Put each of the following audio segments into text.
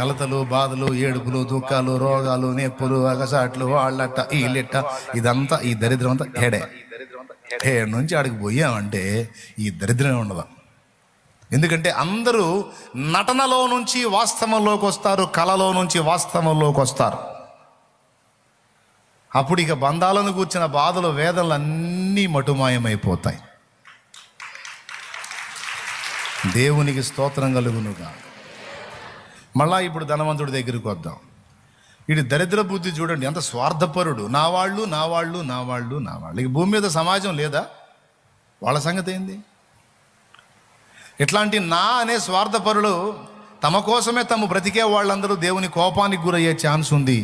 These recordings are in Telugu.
కలతలు, బాధలు, ఏడుపులు, దుఃఖాలు, రోగాలు, నొప్పులు, అగసాట్లు, వాళ్ళట్ట వీళ్ళెట్ట, ఇదంతా ఈ దరిద్రం అంతా ఏడు నుంచి ఆడికి పోయామంటే ఈ దరిద్రమే ఉండదు. ఎందుకంటే అందరూ నటనలో నుంచి వాస్తవంలోకి వస్తారు, కళలో నుంచి వాస్తవంలోకి వస్తారు. అప్పుడు ఇక బంధాలను కూర్చిన బాధలు, వేదనలు అన్నీ మటుమాయమైపోతాయి. దేవునికి స్తోత్రం కలుగునుగా. మళ్ళా ఇప్పుడు ధనవంతుడి దగ్గరికి వద్దాం. వీడి దరిద్ర బుద్ధి చూడండి, ఎంత స్వార్థపరుడు. నా వాళ్ళు నా వాళ్ళు నా వాళ్ళు నా వాళ్ళు. ఇక భూమి మీద సమాజం లేదా? వాళ్ళ సంగతి ఏంది? ఇట్లాంటి నా అనే స్వార్థపరులు తమ కోసమే తమ బ్రతికే వాళ్ళందరూ దేవుని కోపానికి గురయ్యే ఛాన్స్ ఉంది.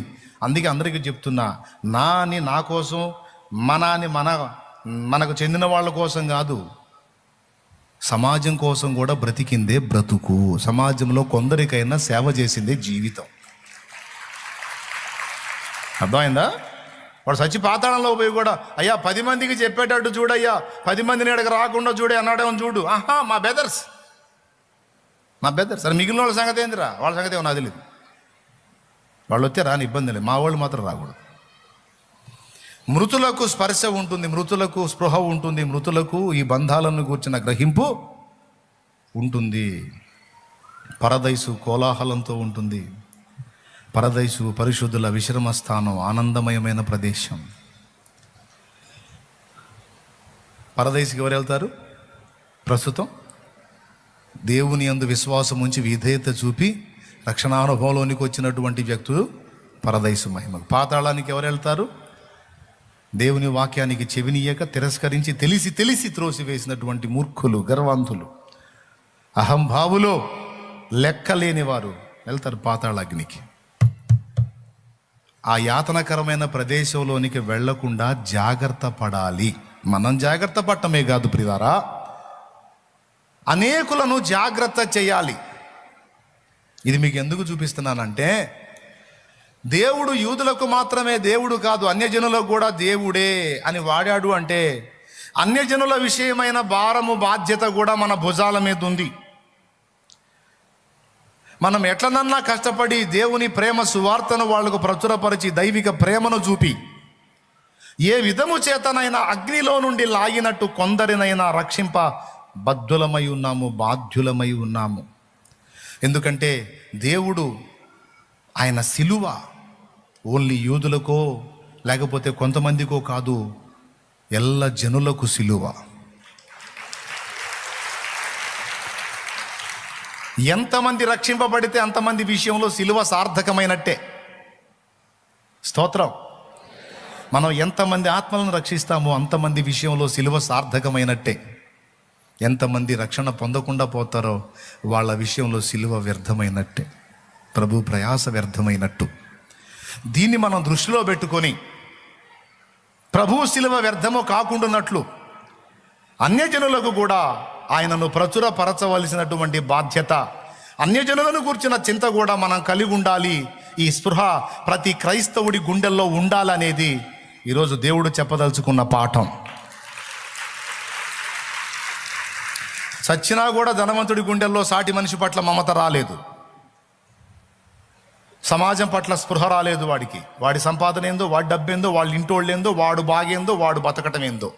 అందుకే అందరికీ చెప్తున్నా, నా అని నా కోసం, మన అని మనకు చెందిన వాళ్ళ కోసం కాదు, సమాజం కోసం కూడా బ్రతికిందే బ్రతుకు. సమాజంలో కొందరికైనా సేవ చేసిందే జీవితం. అర్థమైందా? వాడు చచ్చి పాతాళంలో పోయి కూడా, అయ్యా 10 మందికి చెప్పేటట్టు చూడయ్యా, 10 మందిని ఎడకి రాకుండా చూడే అన్నాడేమో చూడు. మా బెదర్స్ సరే, మిగిలిన వాళ్ళ సంగతి ఏందిరా? వాళ్ళ సంగతి ఏమో నాకు తెలియదు. వాళ్ళు వస్తే రాని ఇబ్బంది లేదు, మా వాళ్ళు మాత్రం రాకూడదు. మృతులకు స్పర్శ ఉంటుంది, మృతులకు స్పృహ ఉంటుంది, మృతులకు ఈ బంధాలను కూర్చిన గ్రహింపు ఉంటుంది. పరదైసు కోలాహలంతో ఉంటుంది. పరదైసు పరిశుద్ధుల విశ్రమ స్థానం, ఆనందమయమైన ప్రదేశం. పరదైసుకి ఎవరు వెళ్తారు? ప్రస్తుతం దేవుని యందు విశ్వాసం ఉంచి విధేయత చూపి రక్షణానుభవంలోనికి వచ్చినటువంటి వ్యక్తులు పరదైసు మహిమలు. పాతాళానికి ఎవరు వెళ్తారు? దేవుని వాక్యానికి చెవినీయక తిరస్కరించి తెలిసి త్రోసివేసినటువంటి మూర్ఖులు, గర్వంతులు, అహంభావులు, లెక్కలేని వారు వెళ్తారు పాతాళాగ్నికి. ఆ యాతనకరమైన ప్రదేశంలోనికి వెళ్లకుండా జాగ్రత్త పడాలి. మనం జాగ్రత్త పడటమే కాదు ప్రియులారా, అనేకులను జాగ్రత్త చేయాలి. ఇది మీకు ఎందుకు చూపిస్తున్నానంటే, దేవుడు యూదులకు మాత్రమే దేవుడు కాదు, అన్యజనులకు కూడా దేవుడే అని వాడాడు. అంటే అన్యజనుల విషయమైన భారము, బాధ్యత కూడా మన భుజాల మీద ఉంది. మనం ఎట్లనన్నా కష్టపడి దేవుని ప్రేమ సువార్తను వాళ్లకు ప్రచురపరిచి దైవిక ప్రేమను చూపి ఏ విధము చేతనైనా అగ్నిలో నుండి లాగినట్టు కొందరినైనా రక్షింప బద్ధులమై ఉన్నాము, బాధ్యులమై ఉన్నాము. ఎందుకంటే దేవుడు ఆయన సిలువ ఓన్లీ యూదులకో లేకపోతే కొంతమందికో కాదు, ఎల్ల జనులకు సిలువ. ఎంతమంది రక్షింపబడితే అంతమంది విషయంలో సిలువ సార్థకమైనట్టే. స్తోత్రం. మనం ఎంతమంది ఆత్మలను రక్షిస్తామో అంతమంది విషయంలో సిలువ సార్థకమైనట్టే. ఎంతమంది రక్షణ పొందకుండా పోతారో వాళ్ళ విషయంలో సిలువ వ్యర్థమైనట్టే, ప్రభు ప్రయాస వ్యర్థమైనట్టు. దీన్ని మనం దృష్టిలో పెట్టుకొని ప్రభు సిలువ వ్యర్థము కాకుండానట్లు అన్యజనులకు కూడా ఆయనను ప్రచురపరచవలసినటువంటి బాధ్యత, అన్యజనులను కూర్చిన చింత కూడా మనం కలిగి ఉండాలి. ఈ స్పృహ ప్రతి క్రైస్తవుడి గుండెల్లో ఉండాలనేది ఈరోజు దేవుడు చెప్పదలుచుకున్న పాఠం. చచ్చినా కూడా ధనవంతుడి గుండెల్లో సాటి మనిషి పట్ల మమత రాలేదు, సమాజం పట్ల స్పృహ రాలేదు. వాడి సంపాదన ఏందో, వాడి డబ్బేందో, వాళ్ళ ఇంటోళ్ళు ఏందో, వాడు బాగేందో, వాడు బతకటం ఏందో.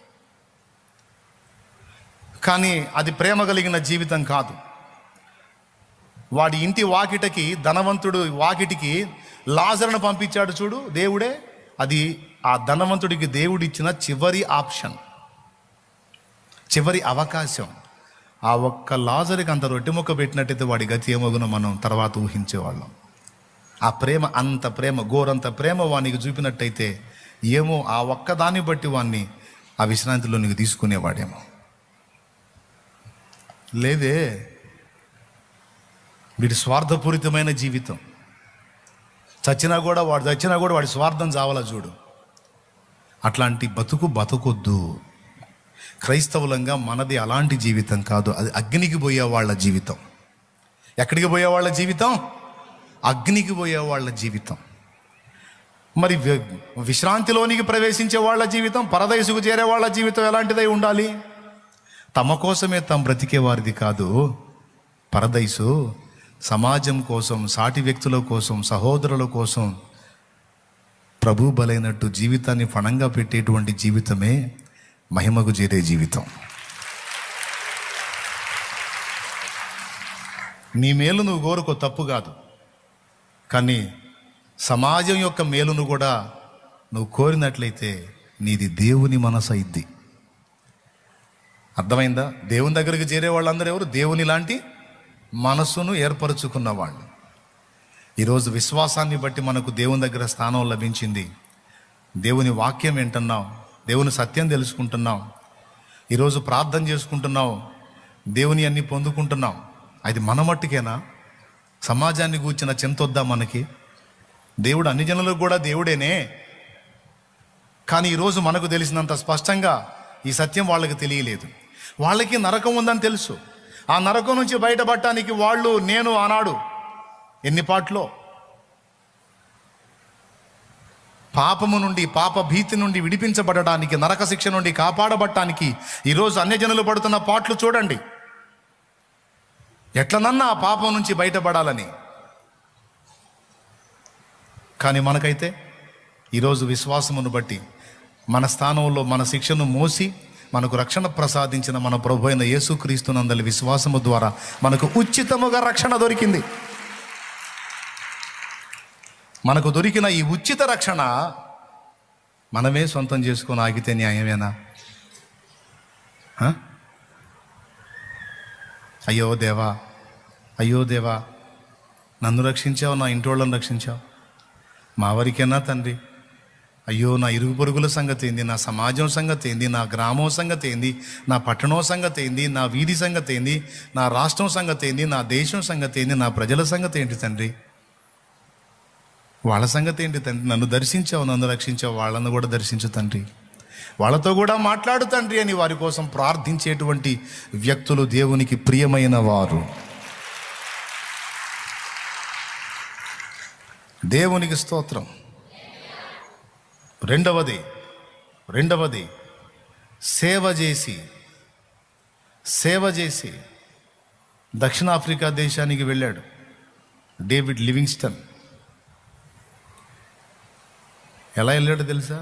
కానీ అది ప్రేమ కలిగిన జీవితం కాదు. వాడి ఇంటి వాకిటకి, ధనవంతుడు వాకిటికి లాజరును పంపించాడు చూడు దేవుడే. అది ఆ ధనవంతుడికి దేవుడిచ్చిన చివరి ఆప్షన్, చివరి అవకాశం. ఆ ఒక్క లాజరుకి అంత రొట్టె ముక్క పెట్టినట్టయితే వాడి గతి ఏమగునో మనం తర్వాత ఊహించేవాళ్ళం. ఆ ప్రేమ, అంత ప్రేమ, గోరంత ప్రేమ వానికి చూపినట్టయితే ఏమో ఆ ఒక్కదాన్ని బట్టి వాడిని ఆ విశ్రాంతిలోనికి తీసుకునేవాడేమో. లేదే, వీడి స్వార్థపూరితమైన జీవితం. చచ్చినా కూడా వాడి స్వార్థం చావాలా చూడు. అట్లాంటి బతుకొద్దు. క్రైస్తవులంగా మనది అలాంటి జీవితం కాదు. అది అగ్నికి పోయే వాళ్ళ జీవితం. ఎక్కడికి పోయే వాళ్ళ జీవితం? అగ్నికి పోయే వాళ్ళ జీవితం. మరి విశ్రాంతిలోనికి ప్రవేశించే వాళ్ళ జీవితం, పరదైసుకు చేరే వాళ్ళ జీవితం ఎలాంటిదై ఉండాలి? తమ కోసమే తాము బ్రతికే వారిది కాదు. పరదైసు సమాజం కోసం, సాటి వ్యక్తుల కోసం, సహోదరుల కోసం ప్రభు బలైనట్టు జీవితాన్ని పణంగా పెట్టేటువంటి జీవితమే మహిమకు చేరే జీవితం. నీ మేలు నువ్వు కోరుకో, తప్పు కాదు. కానీ సమాజం యొక్క మేలును కూడా నువ్వు కోరినట్లయితే నీది దేవుని మనసు అయింది. అర్థమైందా? దేవుని దగ్గరికి చేరే వాళ్ళందరూ ఎవరు? దేవుని లాంటి మనసును ఏర్పరచుకున్న వాళ్ళు. ఈరోజు విశ్వాసాన్ని బట్టి మనకు దేవుని దగ్గర స్థానం లభించింది. దేవుని వాక్యం వింటున్నాం, దేవుని సత్యం తెలుసుకుంటున్నాం, ఈరోజు ప్రార్థన చేసుకుంటున్నాం, దేవుని అన్ని పొందుకుంటున్నాం. అది మన మట్టుకేనా? సమాజాన్ని గూర్చిన చింతొద్దా మనకి? దేవుడు అన్ని జనులకు కూడా దేవుడేనే. కానీ ఈరోజు మనకు తెలిసినంత స్పష్టంగా ఈ సత్యం వాళ్ళకి తెలియలేదు. వాళ్ళకి నరకం ఉందని తెలుసు. ఆ నరకం నుంచి బయటపడటానికి వాళ్ళు, నేను ఆనాడు ఎన్ని పాటలో పాపము నుండి, పాప భీతి నుండి విడిపించబడటానికి, నరక శిక్ష నుండి కాపాడబడటానికి ఈరోజు అన్యజనులు పడుతున్న పాటలు చూడండి. ఎట్లనన్నా ఆ పాపం నుంచి బయటపడాలని. కానీ మనకైతే ఈరోజు విశ్వాసమును బట్టి మన స్థానంలో మన శిక్షను మోసి మనకు రక్షణ ప్రసాదించిన మన ప్రభు అయిన యేసుక్రీస్తునందలి విశ్వాసము ద్వారా మనకు ఉచితముగా రక్షణ దొరికింది. మనకు దొరికిన ఈ ఉచిత రక్షణ మనమే సొంతం చేసుకొని ఆగితే న్యాయమేనా? అయ్యో దేవా, అయ్యో దేవా, నన్ను రక్షించావు, నా ఇంటోళ్ళని రక్షించావు, మా వరికేనా తండ్రి, అయ్యో నా ఇరుగు పొరుగుల సంగతి ఏంది, నా సమాజం సంగతి ఏంది, నా గ్రామం సంగతి ఏంది, నా పట్టణం సంగతి ఏంది, నా వీధి సంగతి ఏంది, నా రాష్ట్రం సంగతి ఏంది, నా దేశం సంగతి ఏంది, నా ప్రజల సంగతి ఏంటి తండ్రి, వాళ్ళ సంగతి ఏంటి తండ్రి, నన్ను దర్శించావు, నన్ను రక్షించావు, వాళ్ళను కూడా దర్శించు తండ్రి, వాళ్ళతో కూడా మాట్లాడు తండ్రి అని వారి కోసం ప్రార్థించేటువంటి వ్యక్తులు దేవునికి ప్రియమైన వారు. దేవునికి స్తోత్రం. రెండవది సేవ చేసి దక్షిణాఫ్రికా దేశానికి వెళ్ళాడు డేవిడ్ లివింగ్స్టన్. ఎలా వెళ్ళాడు తెలుసా?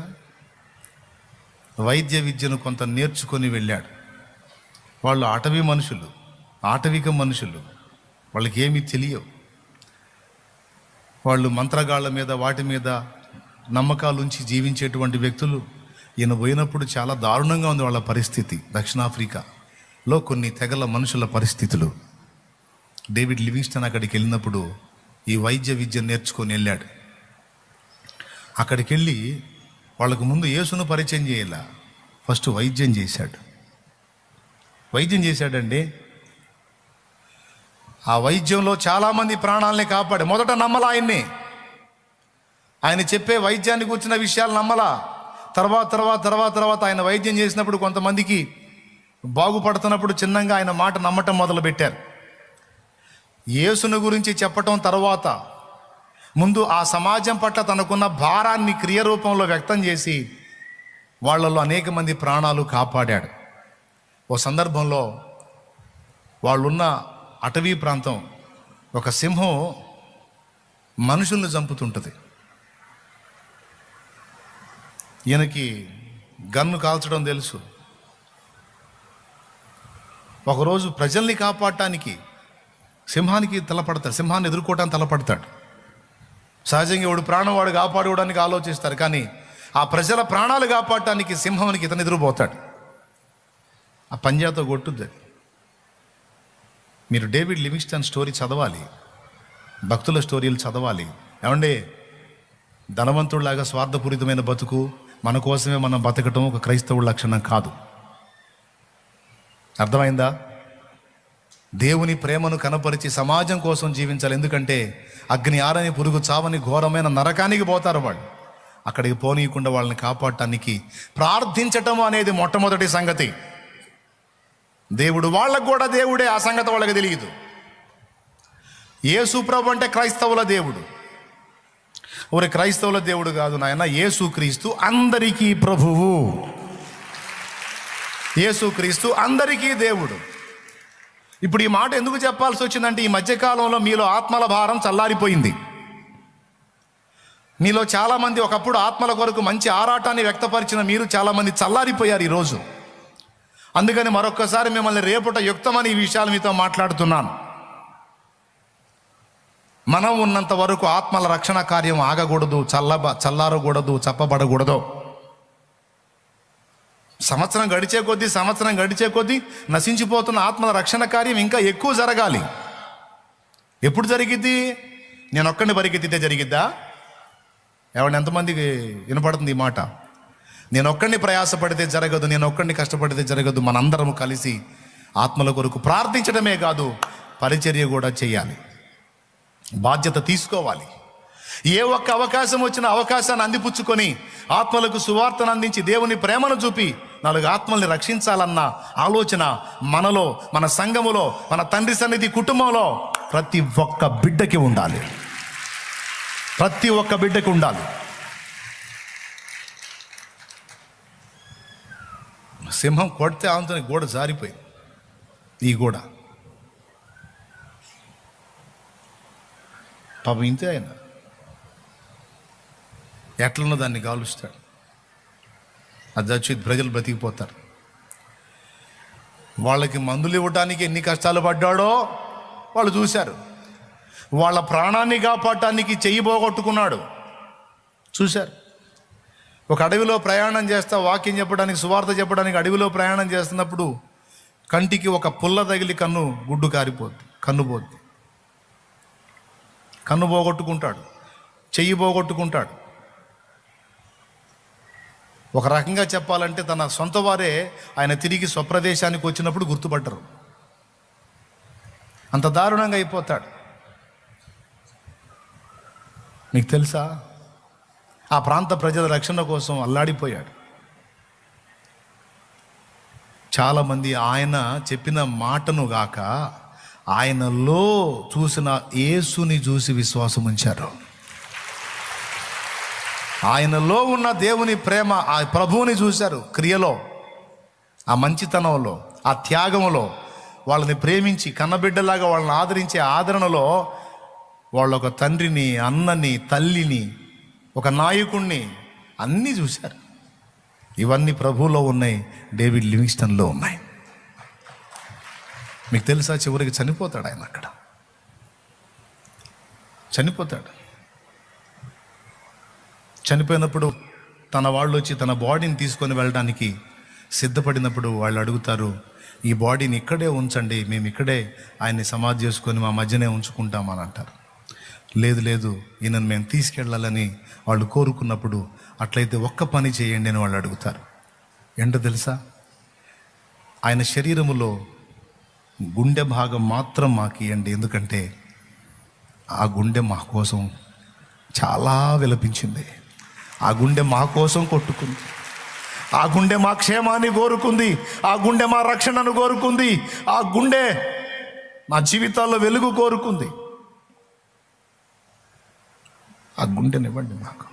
వైద్య విద్యను కొంత నేర్చుకొని వెళ్ళాడు. వాళ్ళు ఆటవిక మనుషులు, వాళ్ళకి ఏమీ తెలియవు. వాళ్ళు మంత్రగాళ్ళ మీద, వాటి మీద నమ్మకాలు ఉంచి జీవించేటువంటి వ్యక్తులు. ఈయన పోయినప్పుడు చాలా దారుణంగా ఉంది వాళ్ళ పరిస్థితి. దక్షిణాఫ్రికాలో కొన్ని తెగల మనుషుల పరిస్థితులు. డేవిడ్ లివింగ్స్టన్ అక్కడికి వెళ్ళినప్పుడు ఈ వైద్య విద్య నేర్చుకొని వెళ్ళాడు. అక్కడికి వెళ్ళి వాళ్ళకు ముందు యేసును పరిచయం చేయాల, ఫస్ట్ వైద్యం చేశాడండి. ఆ వైద్యంలో చాలామంది ప్రాణాలని కాపాడు. మొదట నమ్మలా ఆయన చెప్పే వైద్యాన్ని కూర్చున్న విషయాలు నమ్మలా. తర్వాత ఆయన వైద్యం చేసినప్పుడు కొంతమందికి బాగుపడుతున్నప్పుడు చిన్నంగా ఆయన మాట నమ్మటం మొదలుపెట్టారు. యేసును గురించి చెప్పటం తర్వాత ముందు ఆ సమాజం పట్ల తనకున్న భారాన్ని క్రియరూపంలో వ్యక్తం చేసి వాళ్ళల్లో అనేక మంది ప్రాణాలు కాపాడాడు. ఓ సందర్భంలో వాళ్ళున్న అటవీ ప్రాంతం, ఒక సింహం మనుషుల్ని చంపుతుంటుంది. ఈయనకి గన్ను కాల్చడం తెలుసు. ఒకరోజు ప్రజల్ని కాపాడటానికి సింహాన్ని ఎదుర్కోవడానికి తలపడతాడు. సహజంగా వాడు ప్రాణం వాడు కాపాడుకోవడానికి ఆలోచిస్తారు, కానీ ఆ ప్రజల ప్రాణాలు కాపాడటానికి సింహానికి ఇతను ఎదురుపోతాడు. ఆ పంజాతో కొట్టుద్ది. మీరు డేవిడ్ లివింగ్స్టన్ స్టోరీ చదవాలి, భక్తుల స్టోరీలు చదవాలి. ఏమంటే ధనవంతుడిలాగా స్వార్థపూరితమైన బతుకు, మన కోసమే మనం బతకటం ఒక క్రైస్తవుడి లక్షణం కాదు. అర్థమైందా? దేవుని ప్రేమను కనపరిచి సమాజం కోసం జీవించాలి. ఎందుకంటే అగ్ని ఆరని, పురుగు చావని ఘోరమైన నరకానికి పోతారు వాళ్ళు. అక్కడికి పోనీయకుండా వాళ్ళని కాపాడటానికి ప్రార్థించటం అనేది మొట్టమొదటి సంగతి. దేవుడు వాళ్ళకు కూడా దేవుడే, ఆ సంగతి వాళ్ళకి తెలియదు. యేసు ప్రభు అంటే క్రైస్తవుల దేవుడు. ఊరి క్రైస్తవుల దేవుడు కాదు నాయన, యేసుక్రీస్తు అందరికీ ప్రభువు, యేసుక్రీస్తు అందరికీ దేవుడు. ఇప్పుడు ఈ మాట ఎందుకు చెప్పాల్సి వచ్చిందంటే, ఈ మధ్యకాలంలో మీలో ఆత్మల భారం చల్లారిపోయింది. మీలో చాలామంది ఒకప్పుడు ఆత్మల కొరకు మంచి ఆరాటాన్ని వ్యక్తపరిచిన మీరు చాలామంది చల్లారిపోయారు ఈరోజు. అందుకని మరొక్కసారి మిమ్మల్ని రేపుట యుక్తమని ఈ విషయాలు మీతో మాట్లాడుతున్నాను. మనం ఉన్నంత వరకు ఆత్మల రక్షణ కార్యం ఆగకూడదు, చల్లారకూడదు, చప్పబడకూడదు. సంవత్సరం గడిచే కొద్దీ నశించిపోతున్న ఆత్మల రక్షణ కార్యం ఇంకా ఎక్కువ జరగాలి. ఎప్పుడు జరిగిద్ది? నేను ఒక్కడిని పరిగెత్తితే జరిగిద్దా? ఎవరిని ఎంతమందికి వినపడుతుంది ఈ మాట? నేను ఒక్కడిని ప్రయాసపడితే జరగదు, నేను ఒక్కడిని కష్టపడితే జరగదు. మనందరం కలిసి ఆత్మల కొరకు ప్రార్థించడమే కాదు, పరిచర్య కూడా చేయాలి, బాధ్యత తీసుకోవాలి. ఏ ఒక్క అవకాశం వచ్చిన అవకాశాన్ని అందిపుచ్చుకొని ఆత్మలకు సువార్తను అందించి దేవుని ప్రేమను చూపి 4 ఆత్మల్ని రక్షించాలన్న ఆలోచన మనలో, మన సంఘములో, మన తండ్రి సన్నిధి కుటుంబంలో ప్రతి ఒక్క బిడ్డకి ఉండాలి. ప్రతి ఒక్క బిడ్డకి ఉండాలి. సింహం కొడితే ఆంతని గోడ జారిపోయింది. ఈ గోడ పాపం ఇంతే. ఆయన ఎట్లనో దాన్ని గాలుస్తాడు, అది వచ్చి ప్రజలు బ్రతికిపోతారు. వాళ్ళకి మందులు ఇవ్వటానికి ఎన్ని కష్టాలు పడ్డాడో వాళ్ళు చూశారు. వాళ్ళ ప్రాణాన్ని కాపాడటానికి చెయ్యి పోగొట్టుకున్నాడు, చూశారు. ఒక అడవిలో ప్రయాణం చేస్తా, వాక్యం చెప్పడానికి, సువార్త చెప్పడానికి అడవిలో ప్రయాణం చేస్తున్నప్పుడు కంటికి ఒక పుల్ల తగిలి గుడ్డు కారిపోద్ది, కన్ను పోద్ది. కన్ను పోగొట్టుకుంటాడు, చెయ్యి పోగొట్టుకుంటాడు. ఒక రకంగా చెప్పాలంటే తన సొంత వారే ఆయన తిరిగి స్వప్రదేశానికి వచ్చినప్పుడు గుర్తుపట్టరు, అంత దారుణంగా అయిపోతాడు. మీకు తెలుసా, ఆ ప్రాంత ప్రజల రక్షణ కోసం అల్లాడిపోయాడు. చాలామంది ఆయన చెప్పిన మాటను గాక ఆయనలో చూసిన యేసుని చూసి విశ్వాసం ఉంచారు. ఆయనలో ఉన్న దేవుని ప్రేమ, ఆ ప్రభువుని చూశారు క్రియలో, ఆ మంచితనంలో, ఆ త్యాగంలో. వాళ్ళని ప్రేమించి కన్నబిడ్డలాగా వాళ్ళని ఆదరించే ఆదరణలో వాళ్ళొక తండ్రిని, అన్నని, తల్లిని, ఒక నాయకుణ్ణి అన్నీ చూశారు. ఇవన్నీ ప్రభువులో ఉన్నాయి, డేవిడ్ లివింగ్స్టన్లో ఉన్నాయి. మీకు తెలుసా, చివరికి చనిపోతాడు ఆయన. అక్కడ చనిపోతాడు. చనిపోయినప్పుడు తన వాళ్ళు వచ్చి తన బాడీని తీసుకొని వెళ్ళడానికి సిద్ధపడినప్పుడు వాళ్ళు అడుగుతారు, ఈ బాడీని ఇక్కడే ఉంచండి, మేము ఇక్కడే ఆయన్ని సమాధి చేసుకొని మా మధ్యనే ఉంచుకుంటామని అంటారు. లేదు లేదు, ఈయనను మేము తీసుకెళ్ళాలని వాళ్ళు కోరుకున్నప్పుడు, అట్లయితే ఒక్క పని చేయండి అని వాళ్ళు అడుగుతారు. ఏంటో తెలుసా, ఆయన శరీరములో గుండె భాగం మాత్రం మాకు ఇవ్వండి, ఎందుకంటే ఆ గుండె మా కోసం చాలా విలపించింది, ఆ గుండె మా కోసం కొట్టుకుంది, ఆ గుండె మా క్షేమాన్ని కోరుకుంది, ఆ గుండె మా రక్షణను కోరుకుంది, ఆ గుండె మా జీవితాల్లో వెలుగు కోరుకుంది. ఆ గుండెనివ్వండి మాకు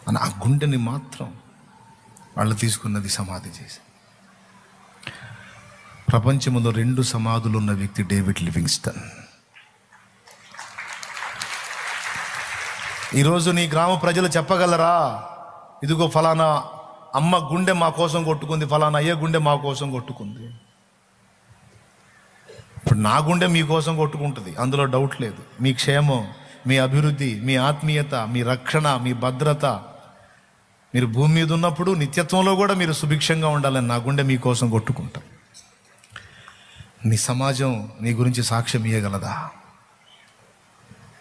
అని ఆ గుండెని మాత్రం వాళ్ళు తీసుకున్నది సమాధి చేసి. ప్రపంచంలో 2 సమాధులు ఉన్న వ్యక్తి డేవిడ్ లివింగ్స్టన్. ఈరోజు నీ గ్రామ ప్రజలు చెప్పగలరా, ఇదిగో ఫలానా అమ్మ గుండె మా కోసం కొట్టుకుంది, ఫలానా అయ్య గుండె మా కోసం కొట్టుకుంది. ఇప్పుడు నా గుండె మీకోసం కొట్టుకుంటుంది, అందులో డౌట్ లేదు. మీ క్షేమం, మీ అభివృద్ధి, మీ ఆత్మీయత, మీ రక్షణ, మీ భద్రత, మీరు భూమి మీద ఉన్నప్పుడు నిత్యత్వంలో కూడా మీరు సుభిక్షంగా ఉండాలని నా గుండె మీకోసం కొట్టుకుంటాం. నీ సమాజం నీ గురించి సాక్ష్యం ఇవ్వగలదా?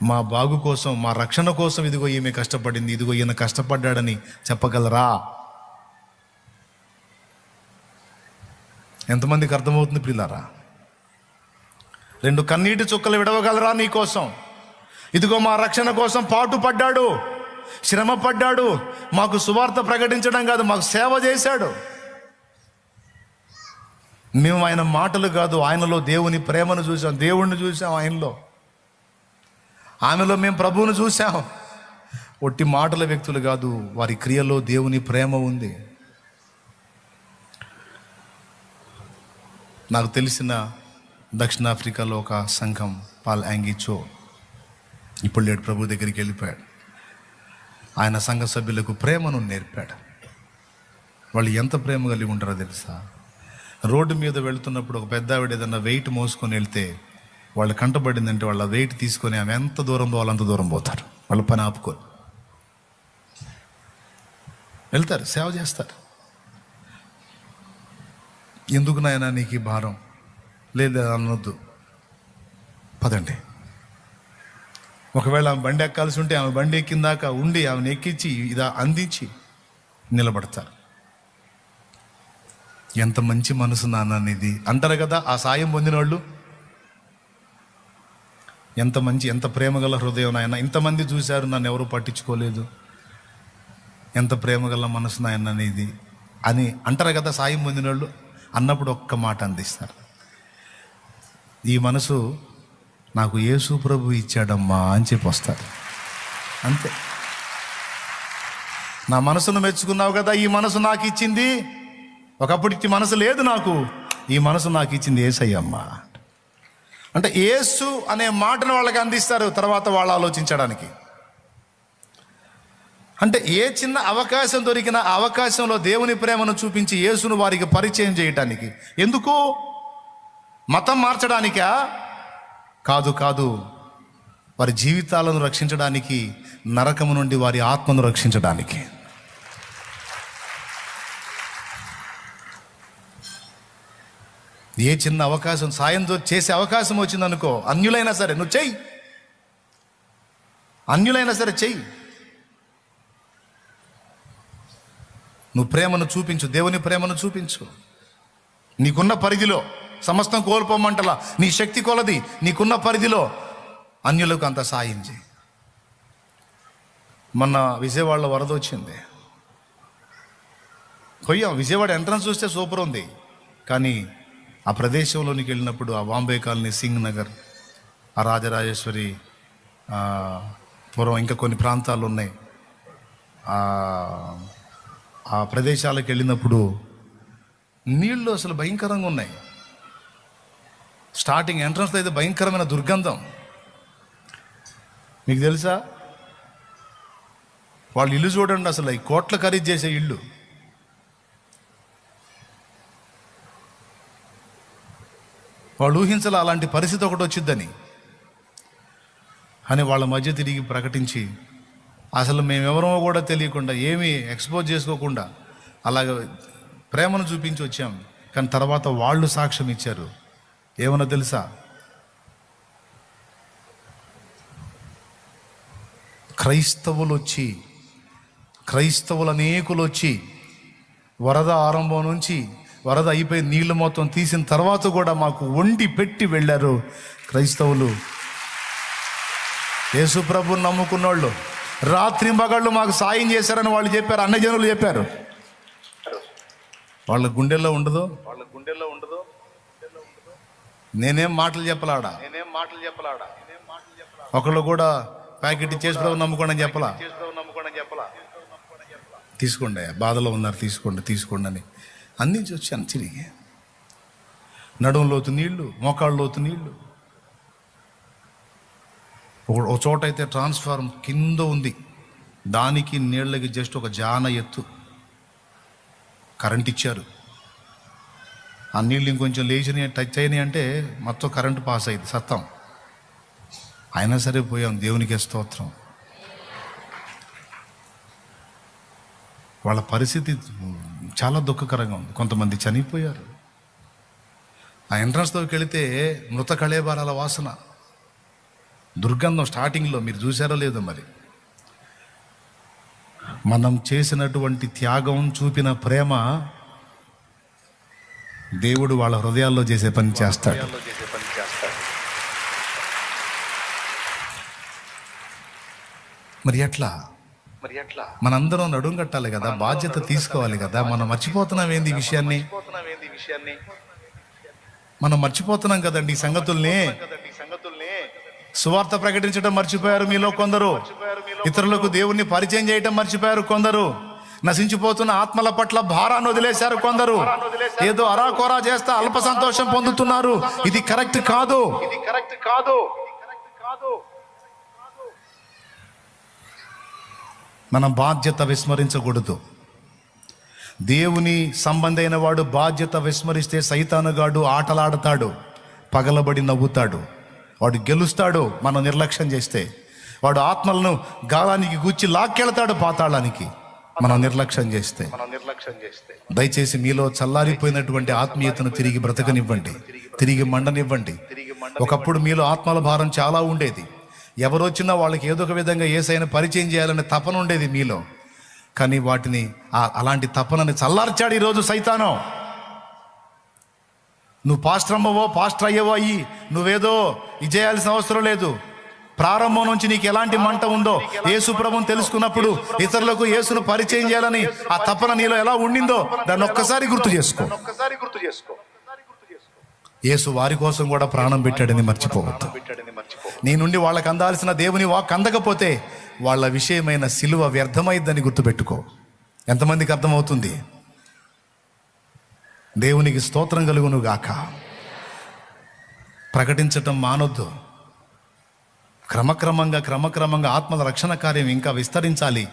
మా బాగు కోసం, మా రక్షణ కోసం ఇదిగో ఈమె కష్టపడింది, ఇదిగో ఈయన కష్టపడ్డాడని చెప్పగలరా? ఎంతమందికి అర్థమవుతుంది పిల్లారా? 2 కన్నీటి చుక్కలు విడవగలరా నీ కోసం? ఇదిగో మా రక్షణ కోసం పాటు పడ్డాడు, శ్రమ పడ్డాడు, మాకు సువార్త ప్రకటించడం కాదు, మాకు సేవ చేశాడు. మేము ఆయన మాటలు కాదు, ఆయనలో దేవుని ప్రేమను చూసాం, దేవుణ్ణి చూసాం ఆయనలో. ఆమెలో మేము ప్రభువును చూసాం. ఒట్టి మాటల వ్యక్తులు కాదు, వారి క్రియలో దేవుని ప్రేమ ఉంది. నాకు తెలిసిన దక్షిణాఫ్రికాలో ఒక సంఘం పాల్ యాంగిచో ఇప్పుడు లేడు, ప్రభు దగ్గరికి వెళ్ళిపోయాడు. ఆయన సంఘ సభ్యులకు ప్రేమను నేర్పాడు. వాళ్ళు ఎంత ప్రేమ కలిగి ఉంటారో తెలుసా? రోడ్డు మీద వెళుతున్నప్పుడు ఒక పెద్ద ఆవిడ ఏదన్నా వెయిట్ మోసుకొని వెళ్తే వాళ్ళు కంటపడిందంటే వాళ్ళ వెయిట్ తీసుకొని ఆమె ఎంత దూరం పోవాలో అంత దూరం పోతారు. వాళ్ళ పని ఆపుకొని వెళ్తారు, సేవ చేస్తారు. ఎందుకు నాయనా నీకు ఈ భారం? లేదు అనొద్దు, పదండి. ఒకవేళ ఆమె బండి ఎక్కాల్సి ఉంటే ఆమె బండి ఎక్కిందాక ఉండి ఆమెను ఎక్కించి ఇదా అందించి నిలబడతారు. ఎంత మంచి మనసు నాన్న ఇది అంటారు కదా ఆ సాయం పొందిన వాళ్ళు. ఎంత ప్రేమగల హృదయం నాయన, ఇంతమంది చూశారు నన్ను ఎవరు పట్టించుకోలేదు, ఎంత ప్రేమగల మనసు నాయన ఇది అని అంటారు కదా సాయం పొందిన వాళ్ళు. అన్నప్పుడు ఒక్క మాట అందిస్తారు, ఈ మనసు నాకు యేసు ప్రభు ఇచ్చాడమ్మా అని చెప్పి వస్తారు. అంతే. నా మనసును మెచ్చుకున్నావు కదా, ఈ మనసు నాకు ఇచ్చింది. ఒకప్పుడు ఈ మనసు లేదు నాకు, ఈ మనసు నాకు ఇచ్చింది యేసయ్యమ్మా అంటే యేసు అనే మాటను వాళ్ళకి అందిస్తారు. తర్వాత వాళ్ళు ఆలోచించడానికి అంటే ఏ చిన్న అవకాశం దొరికినా ఆ అవకాశంలో దేవుని ప్రేమను చూపించి యేసును వారికి పరిచయం చేయటానికి. ఎందుకు? మతం మార్చడానికా? కాదు, వారి జీవితాలను రక్షించడానికి, నరకము నుండి వారి ఆత్మను రక్షించడానికి. ఏ చిన్న అవకాశం సాయం చేసే అవకాశం వచ్చిందనుకో, అన్యులైనా సరే నువ్వు చెయ్యి, అన్యులైనా సరే చెయ్యి. నువ్వు ప్రేమను చూపించు, దేవుని ప్రేమను చూపించు. నీకున్న పరిధిలో సమస్తం కోల్పోమంటలా, నీ శక్తి కొలది నీకున్న పరిధిలో అన్యులకు అంత సాయం చేయి. మొన్న విజయవాడలో వరద వచ్చింది, పోయాం. విజయవాడ ఎంట్రన్స్ చూస్తే సూపర్ ఉంది, కానీ ఆ ప్రదేశంలోనికి వెళ్ళినప్పుడు ఆ బాంబే కాలనీ, సింగ్ నగర్, ఆ రాజరాజేశ్వరి పురం, ఇంకా కొన్ని ప్రాంతాలు ఉన్నాయి. ఆ ప్రదేశాలకు వెళ్ళినప్పుడు నీళ్ళు అసలు భయంకరంగా ఉన్నాయి. స్టార్టింగ్ ఎంట్రన్స్లో అయితే భయంకరమైన దుర్గంధం. మీకు తెలుసా, వాళ్ళు ఇల్లు చూడండి, అసలు ఈ కోట్ల ఖరీదు చేసే ఇల్లు. వాళ్ళు ఊహించాల అలాంటి పరిస్థితి ఒకటి వచ్చిద్దని. అని వాళ్ళ మధ్య తిరిగి ప్రకటించి అసలు మేమెవరమో కూడా తెలియకుండా, ఏమీ ఎక్స్పోజ్ చేసుకోకుండా అలాగ ప్రేమను చూపించి వచ్చాం. కానీ తర్వాత వాళ్ళు సాక్ష్యం ఇచ్చారు. ఏమన్నా తెలుసా? క్రైస్తవులు అనేకులు వచ్చి వరద ఆరంభం నుంచి వరద అయిపోయి నీళ్లు మొత్తం తీసిన తర్వాత కూడా మాకు వండి పెట్టి వెళ్ళారు క్రైస్తవులు. యేసు ప్రభువుని నమ్ముకున్నోళ్ళు రాత్రి మగాళ్ళు మాకు సాయం చేశారని వాళ్ళు చెప్పారు, అన్నజనులు చెప్పారు. వాళ్ళ గుండెల్లో ఉండదు. నేనేం మాటలు చెప్పలాడా, ఒకళ్ళు కూడా ప్యాకెట్ ఇచ్చేసి ప్రభు నమ్ముకోండి అని చెప్పలా. తీసుకోండి, బాధలో ఉన్నారు, తీసుకోండి అని అందించి వచ్చాను. తిరిగి నడుము లోతు నీళ్లు, మోకాళ్ళ లోతు నీళ్లు. ఒక చోట అయితే ట్రాన్స్ఫార్మ్ కింద ఉంది, దానికి నీళ్ళకి జస్ట్ ఒక జాన ఎత్తు కరెంట్ ఇచ్చారు. ఆ నీళ్ళు ఇంకొంచెం లేచినాయి, టచ్ అయినాయి అంటే మొత్తం కరెంటు పాస్ అయింది, సత్తం. అయినా సరే పోయాం, దేవునికే స్తోత్రం. వాళ్ళ పరిస్థితి చాలా దుఃఖకరంగా ఉంది. కొంతమంది చనిపోయారు. ఆ ఎంట్రన్స్లోకి వెళితే మృత కళేబారాల వాసన, దుర్గంధం. స్టార్టింగ్లో మీరు చూసారో లేదో మరి. మనం చేసినటువంటి త్యాగం, చూపిన ప్రేమ దేవుడు వాళ్ళ హృదయాల్లో చేసే పని చేస్తాడు. మరి ఎట్లా మనందరం నడుం కట్టాలి కదా, బాధ్యత తీసుకోవాలి కదా. మనం మర్చిపోతున్నాం ఏంది ఈ విషయాన్ని, మనం మర్చిపోతున్నాం కదండి ఈ సంగతుల్ని. సువార్త ప్రకటించడం మర్చిపోయారు మీలో కొందరు, ఇతరులకు దేవుణ్ణి పరిచయం చేయటం మర్చిపోయారు కొందరు, నశించిపోతున్న ఆత్మల పట్ల భారాన్ని వదిలేశారు కొందరు. ఏదో అరాకొరా చేస్తా అల్ప సంతోషం పొందుతున్నారు. ఇది కరెక్ట్ కాదు. మనం బాధ్యత విస్మరించకూడదు. దేవుని సంబంధైన వాడు బాధ్యత విస్మరిస్తే సైతానుగాడు ఆటలాడతాడు, పగలబడి నవ్వుతాడు, వాడు గెలుస్తాడు. మనం నిర్లక్ష్యం చేస్తే వాడు ఆత్మలను గాలానికి గుచ్చి లాక్కెళ్తాడు పాతాళానికి, మనం నిర్లక్ష్యం చేస్తే. దయచేసి మీలో చల్లారిపోయినటువంటి ఆత్మీయతను తిరిగి బ్రతకనివ్వండి, తిరిగి మండనివ్వండి. ఒకప్పుడు మీలో ఆత్మల భారం చాలా ఉండేది. ఎవరు వచ్చినా వాళ్ళకి ఏదో ఒక విధంగా యేసయ్యను పరిచయం చేయాలనే తపన ఉండేది మీలో. కానీ వాటిని అలాంటి తపనని చల్లార్చాడు ఈరోజు సైతాను. నువ్వు పాస్టర్ అమ్మవో పాస్టర్ అయ్యవో అయ్యి నువ్వేదో ఇది చేయాల్సిన అవసరం లేదు. ప్రారంభం నుంచి నీకు ఎలాంటి మంట ఉందో యేసు ప్రభువుని తెలుసుకున్నప్పుడు ఇతరులకు యేసును పరిచయం చేయాలని ఆ తపన నీలో ఎలా ఉండిందో దాన్ని ఒక్కసారి గుర్తు చేసుకో. యేసు వారి కోసం కూడా ప్రాణం పెట్టాడని మర్చిపోవద్దు. నీ నుండి వాళ్ళకి అందాల్సిన దేవుని వాక్ అందకపోతే వాళ్ళ విషయమైన సిలువ వ్యర్థమైద్దని గుర్తుపెట్టుకో. ఎంతమందికి అర్థమవుతుంది? దేవునికి స్తోత్రం కలుగును గాక. ప్రకటించటం మానొద్దు. క్రమక్రమంగా ఆత్మల రక్షణ కార్యం ఇంకా విస్తరించాలి,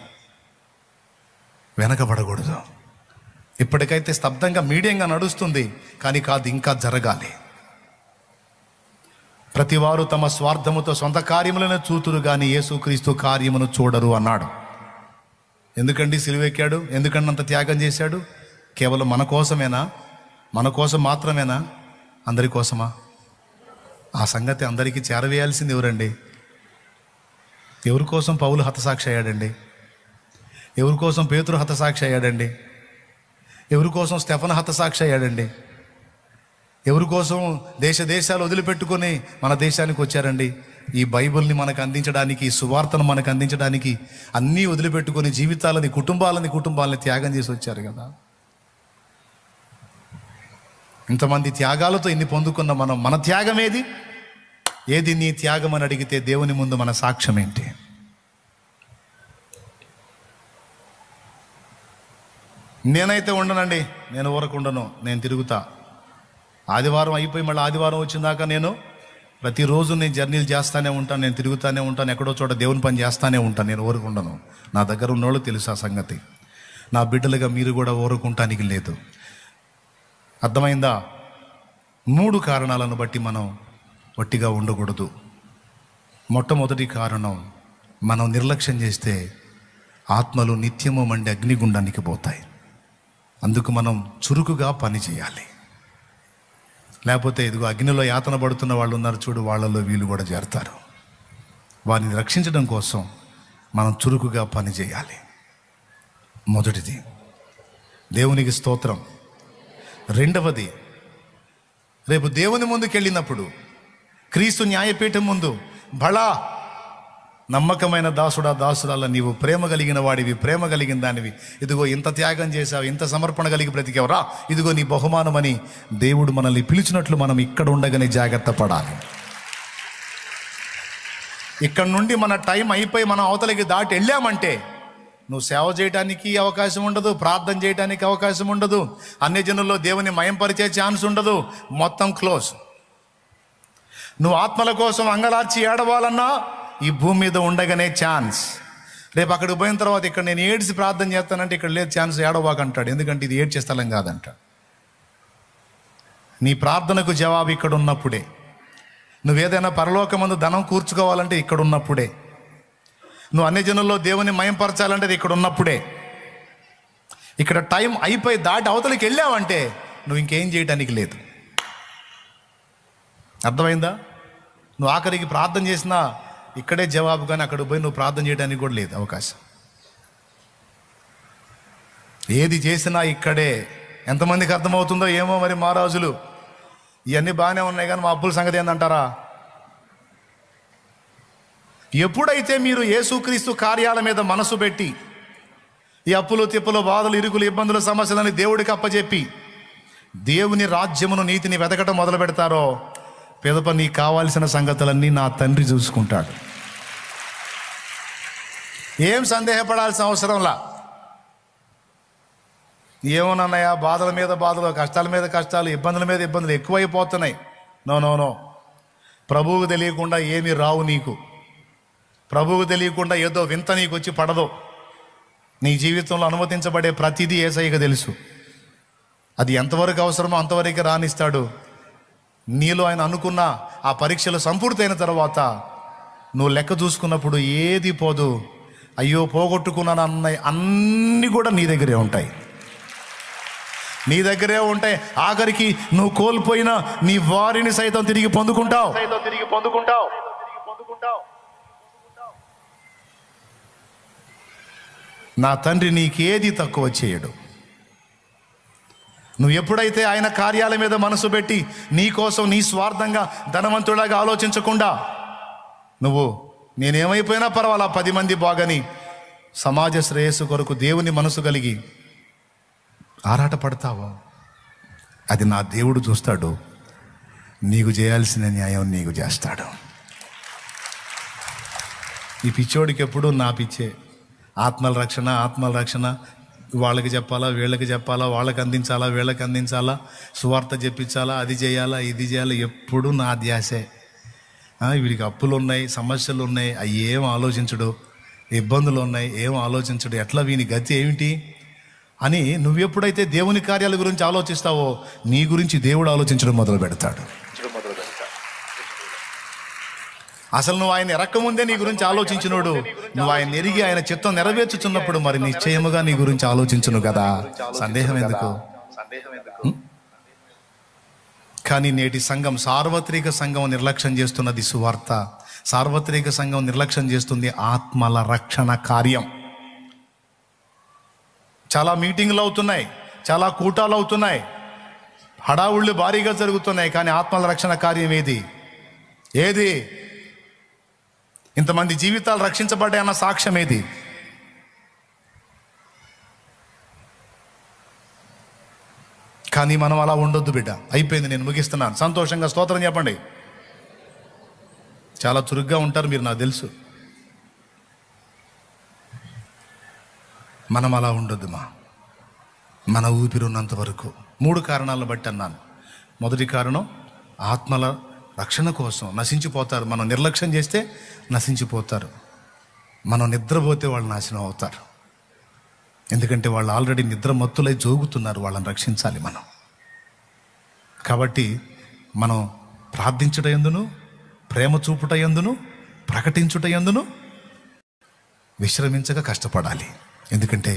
వెనకబడకూడదు. ఇప్పటికైతే స్తబ్దంగా మీడియంగా నడుస్తుంది, కానీ కాదు, ఇంకా జరగాలి. ప్రతివారు తమ స్వార్థముతో సొంత కార్యములను చూతురు కానీ యేసుక్రీస్తు కార్యమును చూడరు అన్నాడు. ఎందుకండి సిలువెక్కాడు? ఎందుకంటే అంత త్యాగం చేశాడు? కేవలం మన కోసమేనా? మన కోసం మాత్రమేనా? అందరి కోసమా? ఆ సంగతి అందరికీ చేరవేయాల్సింది ఎవరండి? ఎవరి కోసం పౌలు హతసాక్షి అయ్యాడండి? ఎవరి కోసం పేతురు హతసాక్షి అయ్యాడండి? ఎవరి కోసం స్టెఫన్ హతసాక్షి అయ్యాడండి? ఎవరి కోసం దేశాలు వదిలిపెట్టుకొని మన దేశానికి వచ్చారండి? ఈ బైబిల్ని మనకు అందించడానికి, ఈ సువార్తను మనకు అందించడానికి అన్నీ వదిలిపెట్టుకొని జీవితాలని కుటుంబాలని త్యాగం చేసి వచ్చారు కదా. ఇంతమంది త్యాగాలతో ఇన్ని పొందుకున్న మన త్యాగం ఏది నీ త్యాగం అని అడిగితే దేవుని ముందు మన సాక్ష్యం ఏంటి? నేనైతే ఉండనండి, నేను ఊరకుండను, నేను తిరుగుతా. ఆదివారం అయిపోయి మళ్ళీ ఆదివారం వచ్చిందాకా నేను ప్రతిరోజు నేను జర్నీలు చేస్తానే ఉంటాను, నేను తిరుగుతానే ఉంటాను, ఎక్కడో చోట దేవుని పని చేస్తానే ఉంటాను, నేను ఊరుకుండను. నా దగ్గర ఉన్నోళ్ళు తెలుసు ఆ సంగతి. నా బిడ్డలుగా మీరు కూడా ఊరుకుంటానికి లేదు. అర్థమైందా? 3 కారణాలను బట్టి మనం వట్టిగా ఉండకూడదు. మొట్టమొదటి కారణం, మనం నిర్లక్ష్యం చేస్తే ఆత్మలు నిత్యము మండి అగ్నిగుండానికి పోతాయి. అందుకు మనం చురుకుగా పని చేయాలి. లేకపోతే ఇదిగో అగ్నిలో యాతన పడుతున్న వాళ్ళు ఉన్నారు చూడు, వాళ్ళలో వీళ్ళు కూడా చేరతారు. వారిని రక్షించడం కోసం మనం చురుకుగా పని చేయాలి. మొదటిది దేవునికి స్తోత్రం. రెండవది, రేపు దేవుని ముందుకు వెళ్ళినప్పుడు, క్రీస్తు న్యాయపీఠం ముందు, బళా నమ్మకమైన దాసుడా దాసురాల, నీవు ప్రేమ కలిగిన వాడివి, ప్రేమ కలిగిన దానివి, ఇదిగో ఇంత త్యాగం చేశావు, ఇంత సమర్పణ కలిగి బ్రతికేవరా, ఇదిగో నీ బహుమానమని దేవుడు మనల్ని పిలిచినట్లు మనం ఇక్కడ ఉండగానే జాగ్రత్త పడాలి. ఇక్కడ నుండి మన టైం అయిపోయి మనం అవతలకి దాటి వెళ్ళామంటే నువ్వు సేవ చేయడానికి అవకాశం ఉండదు, ప్రార్థన చేయడానికి అవకాశం ఉండదు, అన్యజనుల్లో దేవుని మయంపరిచే ఛాన్స్ ఉండదు, మొత్తం క్లోజ్. నువ్వు ఆత్మల కోసం అంగలార్చి ఏడవాలన్నా ఈ భూమి మీద ఉండగానే ఛాన్స్. రేపు అక్కడికి పోయిన తర్వాత ఇక్కడ నేను ఏడ్చి ప్రార్థన చేస్తానంటే ఇక్కడ లేదు ఛాన్స్, ఏడవాకంటాడు. ఎందుకంటే ఇది ఏడ్చే స్థలం కాదంట. నీ ప్రార్థనకు జవాబు ఇక్కడ ఉన్నప్పుడే. నువ్వేదైనా పరలోకమందు ధనం కూర్చుకోవాలంటే ఇక్కడ ఉన్నప్పుడే. నువ్వు అన్యజనుల్లో దేవుని మయంపరచాలంటే ఇక్కడ ఉన్నప్పుడే. ఇక్కడ టైం అయిపోయి దాటి అవతలికి వెళ్ళావంటే నువ్వు ఇంకేం చేయడానికి లేదు. అర్థమైందా? నువ్వు ఆఖరికి ప్రార్థన చేసినా ఇక్కడే జవాబు, కానీ అక్కడ పోయి నువ్వు ప్రార్థన చేయడానికి కూడా లేదు అవకాశం. ఏది చేసినా ఇక్కడే. ఎంతమందికి అర్థమవుతుందో ఏమో మరి. మహారాజులు ఇవన్నీ బాగానే ఉన్నాయి కానీ మా అప్పుల సంగతి ఏందంటారా? ఎప్పుడైతే మీరు యేసుక్రీస్తు కార్యాల మీద మనసు పెట్టి ఈ అప్పులు తిప్పులు బాధలు ఇరుకులు ఇబ్బందులు సమస్యలని దేవుడికి అప్పచెప్పి దేవుని రాజ్యమును నీతిని వెతకటం మొదలు పెడతారో పిదప నీకు కావాల్సిన సంగతులన్నీ నా తండ్రి చూసుకుంటాడు. ఏం సందేహపడాల్సిన అవసరంలా. ఏమోనన్నయ్య, బాధల మీద బాధలు, కష్టాల మీద కష్టాలు, ఇబ్బందుల మీద ఇబ్బందులు ఎక్కువైపోతున్నాయి. నో నో నో, ప్రభువుకు తెలియకుండా ఏమీ రావు నీకు. ప్రభువుకు తెలియకుండా ఏదో వింత నీకు వచ్చి పడదు. నీ జీవితంలో అనుమతించబడే ప్రతిదీ యేసయ్యకు తెలుసు. అది ఎంతవరకు అవసరమో అంతవరకు రానిస్తాడు. నీలో ఆయన అనుకున్న ఆ పరీక్షలు సంపూర్తయిన తర్వాత నువ్వు లెక్క చూసుకున్నప్పుడు ఏది పోదు. అయ్యో పోగొట్టుకున్నాను అన్నయ్య అన్నీ కూడా నీ దగ్గరే ఉంటాయి, నీ దగ్గరే ఉంటాయి. ఆఖరికి నువ్వు కోల్పోయిన నీ వారిని సైతం తిరిగి పొందుకుంటావు. నా తండ్రి నీకేది తక్కువ చేయడు. నువ్వు ఎప్పుడైతే ఆయన కార్యాల మీద మనసు పెట్టి నీ కోసం నీ స్వార్థంగా ధనవంతులాగా ఆలోచించకుండా నువ్వు నేనేమైపోయినా పర్వాలా 10 మంది బాగని సమాజ శ్రేయస్సు కొరకు దేవుని మనసు కలిగి ఆరాట పడతావో అది నా దేవుడు చూస్తాడు. నీకు చేయాల్సిన న్యాయం నీకు చేస్తాడు. ఈ పిచ్చోడికి ఎప్పుడు నా పిచ్చే, ఆత్మల రక్షణ వాళ్ళకి చెప్పాలా, వీళ్ళకి చెప్పాలా, వాళ్ళకి అందించాలా, వీళ్ళకి అందించాలా, సువార్త చెప్పించాలా, అది చేయాలా, ఇది చేయాలా, ఎప్పుడు నా ధ్యాసే. వీడికి అప్పులు ఉన్నాయి, సమస్యలు ఉన్నాయి, అవి ఏం ఆలోచించడు, ఇబ్బందులు ఉన్నాయి, ఏం ఆలోచించడు, ఎట్లా వీని గతి ఏమిటి అని నువ్వెప్పుడైతే దేవుని కార్యాల గురించి ఆలోచిస్తావో నీ గురించి దేవుడు ఆలోచించడం మొదలు పెడతాడు. అసలు నువ్వు ఆయన ఎరక్కముందే నీ గురించి ఆలోచించినోడు నువ్వు ఆయన ఎరిగి ఆయన చిత్తం నెరవేర్చుచున్నప్పుడు మరి నిశ్చయముగా నీ గురించి ఆలోచించును కదా, సందేహం ఎందుకు? కానీ నేటి సంఘం, సార్వత్రిక సంఘం నిర్లక్ష్యం చేస్తున్నది సువార్త. సార్వత్రిక సంఘం నిర్లక్ష్యం చేస్తుంది ఆత్మల రక్షణ కార్యం. చాలా మీటింగ్లు అవుతున్నాయి, చాలా కూటాలు అవుతున్నాయి, హడావుళ్ళు భారీగా జరుగుతున్నాయి, కానీ ఆత్మల రక్షణ కార్యం ఏది? ఇంతమంది జీవితాలు రక్షించబడ్డాయి అన్న సాక్ష్యం ఏది? కానీ మనం అలా ఉండొద్దు బిడ్డ. అయిపోయింది, నేను ముగిస్తున్నాను. సంతోషంగా స్తోత్రం చెప్పండి. చాలా చురుగ్గా ఉంటారు మీరు, నాకు తెలుసు. మనం అలా ఉండొద్దు మన ఊపిరి ఉన్నంత వరకు. 3 కారణాలను బట్టి అన్నాను. మొదటి కారణం, ఆత్మల రక్షణ కోసం నశించిపోతారు. మనం నిర్లక్ష్యం చేస్తే నశించిపోతారు. మనం నిద్రపోతే వాళ్ళు నాశనం అవుతారు. ఎందుకంటే వాళ్ళు ఆల్రెడీ నిద్రమత్తులై జోగుతున్నారు. వాళ్ళని రక్షించాలి మనం. కాబట్టి మనం ప్రార్థించుట యందును, ప్రేమ చూపుట యందును, ప్రకటించుట యందును విశ్రమించక కష్టపడాలి. ఎందుకంటే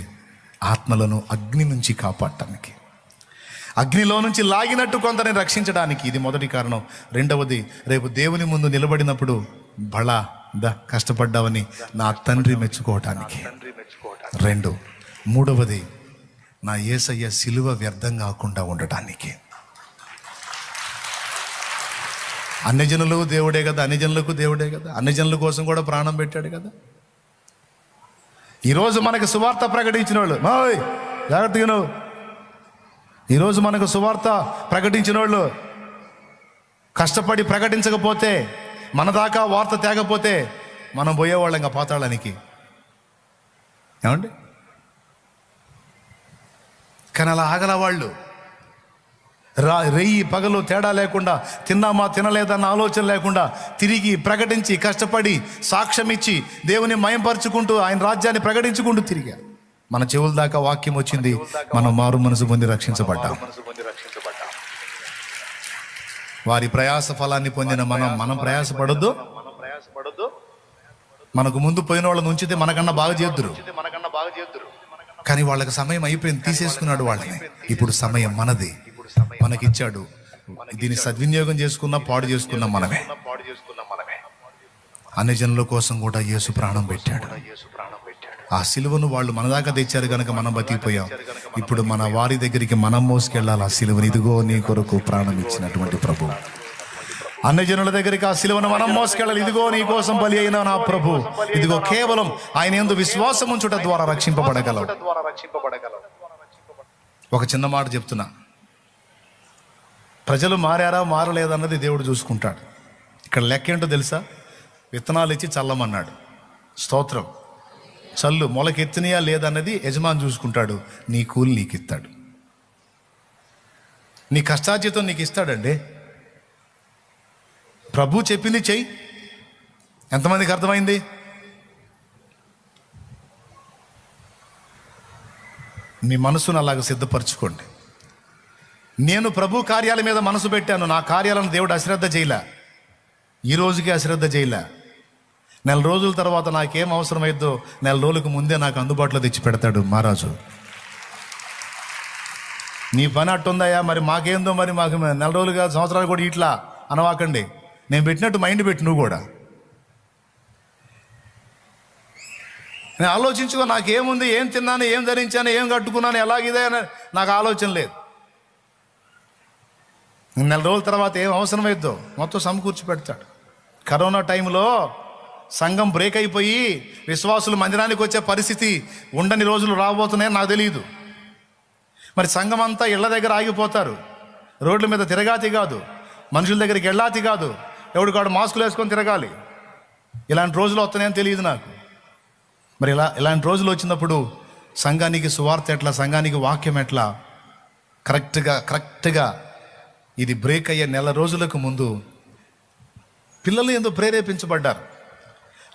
ఆత్మలను అగ్ని నుంచి కాపాడటానికి, అగ్నిలో నుంచి లాగినట్టు కొందరిని రక్షించడానికి. ఇది మొదటి కారణం. రెండవది, రేపు దేవుని ముందు నిలబడినప్పుడు బళ కష్టపడ్డావని నా తండ్రి మెచ్చుకోవటానికి. 2, మూడవది, నా యేసయ్య సిలువ వ్యర్థం కాకుండా ఉండటానికి. అన్యజనులు దేవుడే కదా, అన్యజనులకు దేవుడే కదా, అన్యజనుల కోసం కూడా ప్రాణం పెట్టాడు కదా. ఈరోజు మనకు సువార్త ప్రకటించిన వాళ్ళు జాగ్రత్తగా, ఈరోజు మనకు సువార్త ప్రకటించిన వాళ్ళు కష్టపడి ప్రకటించకపోతే, మన దాకా వార్త తేగపోతే మనం పోయేవాళ్ళం ఇంకా పాతాళానికి. ఏమండి? కానీ అలా ఆగల వాళ్ళు. రెయ్యి పగలు తేడా లేకుండా, తిన్నామా తినలేదన్న ఆలోచన లేకుండా తిరిగి ప్రకటించి, కష్టపడి, సాక్ష్యం ఇచ్చి, దేవుని మయంపరుచుకుంటూ, ఆయన రాజ్యాన్ని ప్రకటించుకుంటూ తిరిగారు. మన చెవుల దాకా వాక్యం వచ్చింది, మనం మారు మనసు పొంది రక్షించబడ్డాం. వారి ప్రయాస ఫలాన్ని పొందిన మనం ప్రయాసపడొద్దు. మనకు ముందు పోయిన వాళ్ళని ఉంచితే మనకన్నా బాగా చేద్దురు. కానీ వాళ్ళకి సమయం అయిపోయింది, తీసేసుకున్నాడు వాళ్ళని. ఇప్పుడు సమయం మనది, మనకిచ్చాడు. దీన్ని సద్వినియోగం చేసుకున్నా పాడు చేసుకున్నా మనమే. అన్ని జనుల కోసం కూడా యేసు ప్రాణం పెట్టాడు. ఆ సిలువను వాళ్ళు మన దాకా తెచ్చారు కనుక మనం బతికిపోయాం. ఇప్పుడు మన వారి దగ్గరికి మనం మోసుకెళ్ళాలి ఆ సిలువను. ఇదిగో నీ కొరకు ప్రాణం ఇచ్చినటువంటి ప్రభు. అన్ని జనుల దగ్గరికి ఆ సిలువను మనం మోసుకెళ్ళాలి. ఇదిగో నీ కోసం బలి అయిన నా ప్రభు. ఇదిగో కేవలం ఆయన యందు విశ్వాసం ఉంచుట ద్వారా రక్షింపబడగలవు. ఒక చిన్న మాట చెప్తున్నా, ప్రజలు మారారా మారలేదన్నది దేవుడు చూసుకుంటాడు. ఇక్కడ లెక్క ఏంటో తెలుసా? విత్తనాలు ఇచ్చి చల్లమన్నాడు. స్తోత్రం. చల్లు, మొలకెత్తినయా లేదన్నది యజమాని చూసుకుంటాడు, నీ కూలి నీకు ఇస్తాడు, నీ కష్టార్జితం నీకు ఇస్తాడండి. ప్రభు చెప్పింది చెయ్యి. ఎంతమందికి అర్థమైంది? మీ మనసును అలాగ సిద్ధపరచుకోండి. నేను ప్రభు కార్యాల మీద మనసు పెట్టాను, నా కార్యాలను దేవుడు అశ్రద్ధ చేయలే, ఈ రోజుకి అశ్రద్ధ చేయలే. నెల రోజుల తర్వాత నాకేం అవసరమైద్దో నెల రోజులకు ముందే నాకు అందుబాటులో తెచ్చి పెడతాడు మహారాజు. నీ పని అట్టుందయ్యా, మరి మాకేందో, మరి మాకు నెల రోజులుగా సంవత్సరాలు కూడా ఇట్లా అనవాకండి. నేను పెట్టినట్టు మైండ్ పెట్టి నువ్వు కూడా నేను ఆలోచించుకో, నాకేముంది, ఏం తిన్నాను, ఏం ధరించాను, ఏం కట్టుకున్నాను, ఎలాగిదే అని నాకు ఆలోచన లేదు. నెల రోజుల తర్వాత ఏం అవసరమైద్దో మొత్తం సమకూర్చి పెడతాడు. కరోనా టైంలో సంఘం బ్రేక్ అయిపోయి విశ్వాసులు మందిరానికి వచ్చే పరిస్థితి ఉండని రోజులు రాబోతున్నాయని నాకు తెలియదు. మరి సంఘం అంతా ఇళ్ల దగ్గర ఆగిపోతారు, రోడ్ల మీద తిరగాతి కాదు, మనుషుల దగ్గరికి వెళ్ళాతి కాదు, ఎవడికాడు మాస్కులు వేసుకొని తిరగాలి. ఇలాంటి రోజులు వస్తున్నాయని తెలియదు నాకు. మరి ఇలాంటి రోజులు వచ్చినప్పుడు సంఘానికి సువార్త ఎట్లా, సంఘానికి వాక్యం ఎట్లా? కరెక్ట్గా ఇది బ్రేక్ అయ్యే నెల రోజులకు ముందు పిల్లలు ఎందుకు ప్రేరేపించబడ్డారు,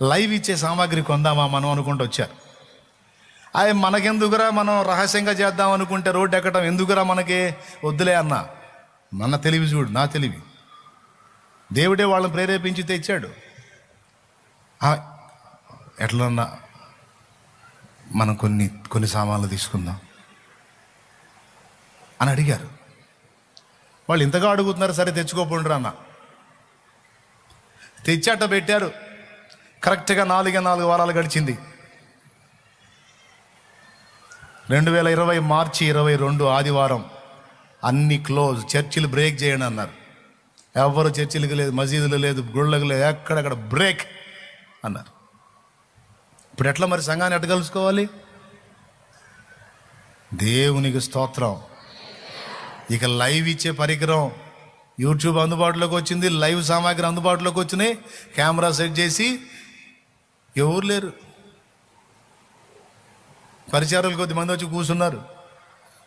లైవ్ ఇచ్చే సామాగ్రి కొందామా మనం అనుకుంటూ వచ్చారు. మనకెందుకురా, మనం రహస్యంగా చేద్దాం అనుకుంటే రోడ్డు ఎక్కడం ఎందుకురా, మనకి వద్దులే అన్న. మన తెలివి చూడు, నా తెలివి. దేవుడే వాళ్ళని ప్రేరేపించి తెచ్చాడు. ఎట్లన్నా మనం కొన్ని సామాన్లు తీసుకుందాం అని అడిగారు. వాళ్ళు ఇంతగా అడుగుతున్నారు, సరే తెచ్చుకోకుండా అన్న. తెచ్చాట పెట్టారు. కరెక్ట్గా 4 వారాలు గడిచింది. 2020 మార్చి 22 ఆదివారం అన్ని క్లోజ్, చర్చిలు బ్రేక్ చేయండి అన్నారు. ఎవరు చర్చిలకు లేదు, మసీదులు లేదు, గుళ్ళకు లేదు, ఎక్కడెక్కడ బ్రేక్ అన్నారు. ఇప్పుడు ఎట్లా మరి సంఘాన్ని ఎట్లా కలుసుకోవాలి? దేవునికి స్తోత్రం. ఇక లైవ్ ఇచ్చే పరికరం యూట్యూబ్ అందుబాటులోకి వచ్చింది, లైవ్ సామాగ్రి అందుబాటులోకి వచ్చినాయి. కెమెరా సెట్ చేసి ఎవరు లేరు, పరిచారులు కొద్దిమంది వచ్చి కూర్చున్నారు.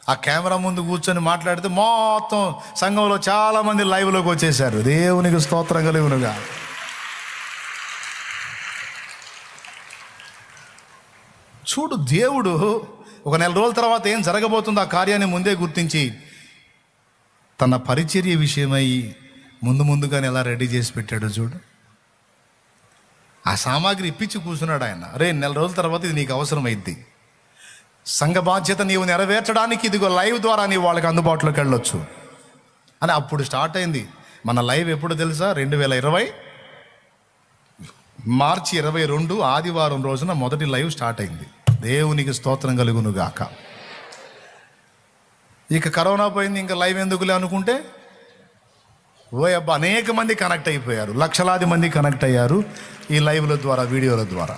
ఆ కెమెరా ముందు కూర్చొని మాట్లాడితే మొత్తం సంఘంలో చాలామంది లైవ్లోకి వచ్చేసారు. దేవునికి స్తోత్రం కలుగునుగా. చూడు, దేవుడు ఒక నెల రోజుల తర్వాత ఏం జరగబోతుందో ఆ కార్యాన్ని ముందే గుర్తించి తన పరిచర్య విషయమై ముందుగానే ఎలా రెడీ చేసి పెట్టాడో చూడు. ఆ సామాగ్రి ఇప్పించి కూర్చున్నాడు ఆయన. అరే, నెల రోజుల తర్వాత ఇది నీకు అవసరమైద్ది, సంఘ బాధ్యత నీవు నెరవేర్చడానికి ఇదిగో లైవ్ ద్వారా నీవు వాళ్ళకి అందుబాటులోకి వెళ్ళొచ్చు అని అప్పుడు స్టార్ట్ అయింది. మన లైవ్ ఎప్పుడు తెలుసా? 2020 మార్చి 22 ఆదివారం రోజున మొదటి లైవ్ స్టార్ట్ అయింది. దేవునికి స్తోత్రం కలుగును గాక. ఇక కరోనా పోయింది, ఇంకా లైవ్ ఎందుకులే అనుకుంటే అనేక మంది కనెక్ట్ అయిపోయారు, లక్షలాది మంది కనెక్ట్ అయ్యారు ఈ లైవ్ల ద్వారా, వీడియోల ద్వారా.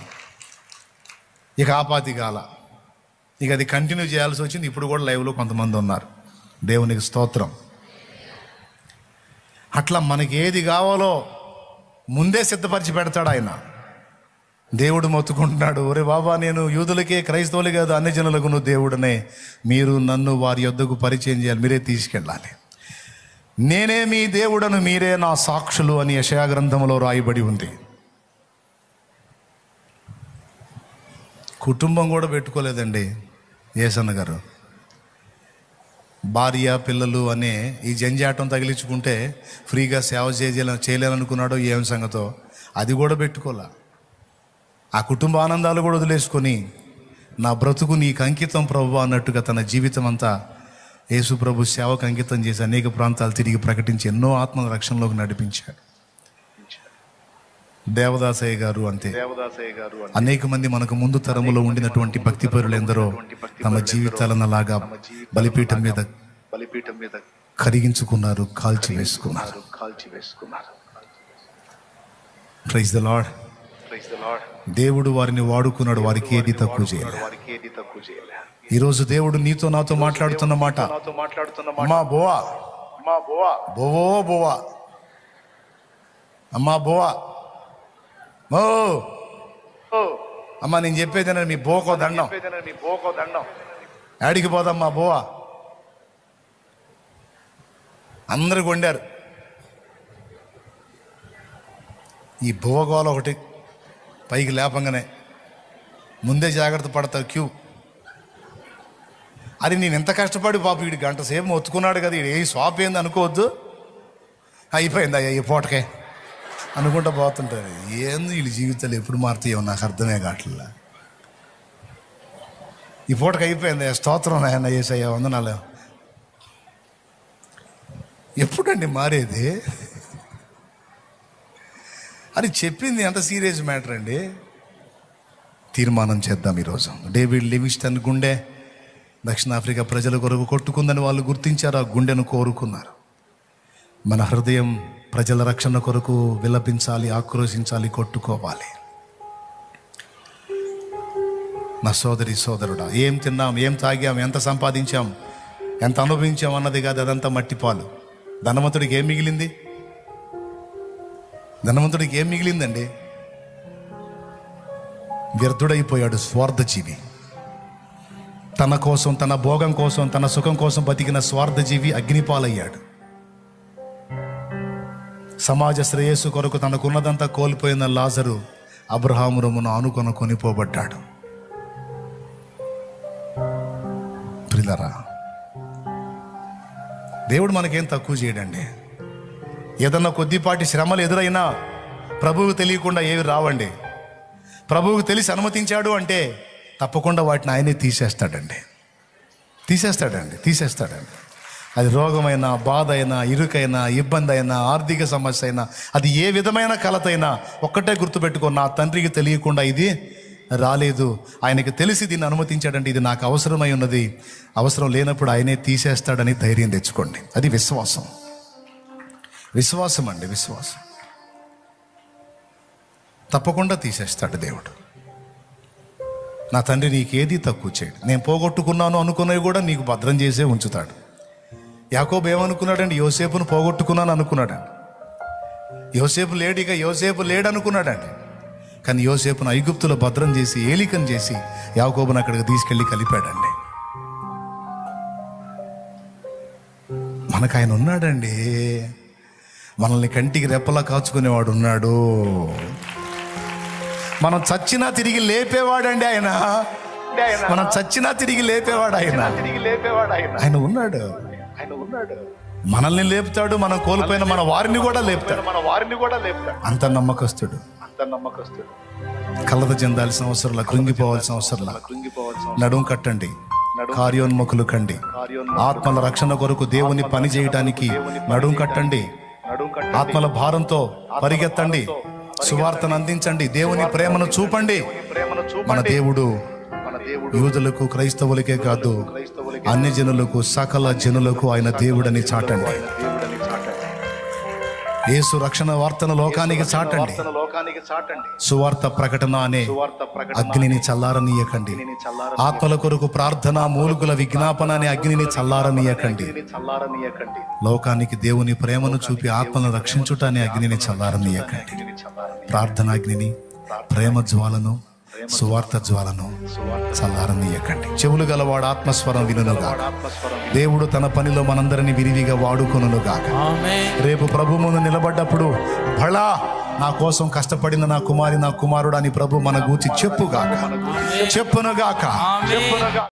ఇక ఆపాతి కాల, ఇక అది కంటిన్యూ చేయాల్సి వచ్చింది. ఇప్పుడు కూడా లైవ్లో కొంతమంది ఉన్నారు. దేవునికి స్తోత్రం. అట్లా మనకి ఏది కావాలో ముందే సిద్ధపరిచి పెడతాడు ఆయన. దేవుడు మొత్తుకుంటున్నాడు, ఒరే బాబా, నేను యూదులకే, క్రైస్తవులే కాదు, అన్ని జనులకు నువ్వు దేవుడనే, మీరు నన్ను వారి యొద్దకు పరిచయం చేయాలి, మీరే తీసుకెళ్ళాలి. నేనే మీ దేవుడను, మీరే నా సాక్షులు అని యెషయా గ్రంథంలో రాయబడి ఉంది. కుటుంబం కూడా పెట్టుకోలేదండి యేసన్న గారు. భార్య పిల్లలు అనే ఈ జంజాటం తగిలించుకుంటే ఫ్రీగా సేవ చేయలేననుకున్నాడో ఏం సంగతో, అది కూడా పెట్టుకోలే. ఆ కుటుంబ ఆనందాలు కూడా వదిలేసుకొని నా బ్రతుకు నీకు అంకితం ప్రభు అన్నట్టుగా తన జీవితం అంతా యేసు ప్రభు సేవకు అంకితం చేసి అనేక ప్రాంతాలు తిరిగి ప్రకటించి ఎన్నో ఆత్మల రక్షణలోకి నడిపించాడు. దేవదాసయ్య గారు అంతే. అనేక మంది మనకు ముందు తరములో ఉండినటువంటి భక్తి పరులు ఎందరో తమ జీవితాలను అలాగా బలిపీఠం మీద కరిగించుకున్నారు, కాల్చి వేసుకున్నారు. Praise the lord. దేవుడు వారిని వాడుకున్నాడు, వారికి ఏది తక్కువ చేయలేదు. ఈరోజు దేవుడు నీతో నాతో మాట్లాడుతున్న మాట, అమ్మా బోవా, బోవో బోవా, అమ్మా బోవా, అమ్మా నేను చెప్పేది మీ బోకో దండం. యాడికి పోదమ్మా బోవా. అందరు కొండారు. ఈ బువ్వగోల ఒకటి పైకి లేపంగానే ముందే జాగ్రత్త పడతావు క్యూ. అది నేను ఎంత కష్టపడి పాప వీడి గంట సేపు ఒత్తుకున్నాడు కదా, ఏ స్వాప్ ఏంది అనుకోవద్దు, అయిపోయింది అయ్యా ఈ పూటకే అనుకుంటా పోతుంటారు. ఏంది వీళ్ళ జీవితాలు ఎప్పుడు మారుతాయో నాకు అర్థమే కావట్లా. ఈ పూటకి అయిపోయింది, స్తోత్రం నాయన యేసయ్యా వందనాలు. ఎప్పుడండి మారేది? అని చెప్పింది ఎంత సీరియస్ మ్యాటర్ అండి. తీర్మానం చేద్దాం ఈరోజు. డేవిడ్ లివింగ్స్టన్ గుండె దక్షిణాఫ్రికా ప్రజల కొరకు కొట్టుకుందని వాళ్ళు గుర్తించారు, ఆ గుండెను కోరుకున్నారు. మన హృదయం ప్రజల రక్షణ కొరకు విలపించాలి, ఆక్రోశించాలి, కొట్టుకోవాలి. నా సోదరి సోదరుడా, ఏం తిన్నాం, ఏం తాగాం, ఎంత సంపాదించాం, ఎంత అనుభవించాం అన్నది కాదు, అదంతా మట్టిపాలు. ధనవంతుడికి ఏం మిగిలింది? ధనవంతుడికి ఏం మిగిలిందండి? వ్యర్థుడైపోయాడు స్వార్థజీవి. తన కోసం, తన భోగం కోసం, తన సుఖం కోసం బతికిన స్వార్థజీవి అగ్నిపాలయ్యాడు. సమాజ శ్రేయస్సు కొరకు తనకున్నదంతా కోల్పోయిన లాజరు అబ్రహాము రొమ్మును ఆనుకొని కొనిపోబడ్డాడు. ప్రియులారా, దేవుడు మనకేం తక్కువ చేయడండి. ఏదన్నా కొద్దిపాటి శ్రమలు ఎదురైనా ప్రభువుకు తెలియకుండా ఏవి రావండి. ప్రభువుకు తెలిసి అనుమతించాడు అంటే తప్పకుండా వాటిని ఆయనే తీసేస్తాడండి. అది రోగమైనా, బాధ అయినా, ఇరుకైనా, ఇబ్బంది అయినా, ఆర్థిక సమస్య అయినా, అది ఏ విధమైన కలతైనా ఒక్కటే గుర్తుపెట్టుకో, నా తండ్రికి తెలియకుండా ఇది రాలేదు, ఆయనకి తెలిసి దీన్ని అనుమతించాడంటే ఇది నాకు అవసరమై ఉన్నది, అవసరం లేనప్పుడు ఆయనే తీసేస్తాడని ధైర్యం తెచ్చుకోండి. అది విశ్వాసం. విశ్వాసం అండి, విశ్వాసం. తప్పకుండా తీసేస్తాడు దేవుడు. నా తండ్రి నీకేది తక్కువ చేయడు. నేను పోగొట్టుకున్నాను అనుకున్నవి కూడా నీకు భద్రం చేసే ఉంచుతాడు. యాకోబు ఏమనుకున్నాడండి? యోసేపును పోగొట్టుకున్నాను అనుకున్నాడండి. యోసేపు లేడనుకున్నాడండి. కానీ యోసేపును ఐగుప్తులో భద్రం చేసి, ఏలికను చేసి యాకోబును అక్కడికి తీసుకెళ్ళి కలిపాడండి. మనకు ఆయన ఉన్నాడండి. మనల్ని కంటికి రెప్పలా కాచుకునేవాడు ఉన్నాడు. మనం చచ్చినా తిరిగి లేపేవాడండి ఆయన. మనం చచ్చినా తిరిగి లేపేవాడు ఆయన. ఆయన ఉన్నాడు. మనల్ని లేపుతాడు, మనం కోల్పోయిన మన వారిని కూడా లేపుతాడు. అంత నమ్మకస్తుడు. కలత చెందాల్సిన అవసరంలా, కృంగిపోవాల్సిన అవసరంలా. నడుం కట్టండి, కార్యోన్ముఖులు కండి. ఆత్మల రక్షణ కొరకు దేవుని పని చేయటానికి నడుం కట్టండి. ఆత్మల భారంతో పరిగెత్తండి, సువార్తను అందించండి, దేవుని ప్రేమను చూపండి. మన దేవుడు యూదులకు, క్రైస్తవులకే కాదు, అన్ని జనులకు, సకల జనులకు ఆయన దేవుడని చాటండి. యేసు రక్షణ వార్తను లోకానికి చాటండి. సువార్త ప్రకటన అనే అగ్నిని చల్లారనీయకండి. ఆత్మల కొరకు ప్రార్థన, మూలుగుల విజ్ఞాపన అనే అగ్నిని చల్లారనీయకండి. లోకానికి దేవుని ప్రేమను చూపి ఆత్మలను రక్షించుట అనే అగ్నిని చల్లారనీయకండి. ప్రార్థనాగ్నిని, ప్రేమ జ్వాలను, సువార్త జ్వాలను చల్లారనీయకండి. చెవులు గలవాడు ఆత్మస్వరం వినుగాక. దేవుడు తన పనిలో మనందరినీ విరివిగా వాడుకొనుగాక. రేపు ప్రభు ముందు నిలబడ్డప్పుడు, భళా నా కోసం కష్టపడిన నా కుమారి, నా కుమారుడు అని ప్రభు మన గూర్చి చెప్పునుగాక.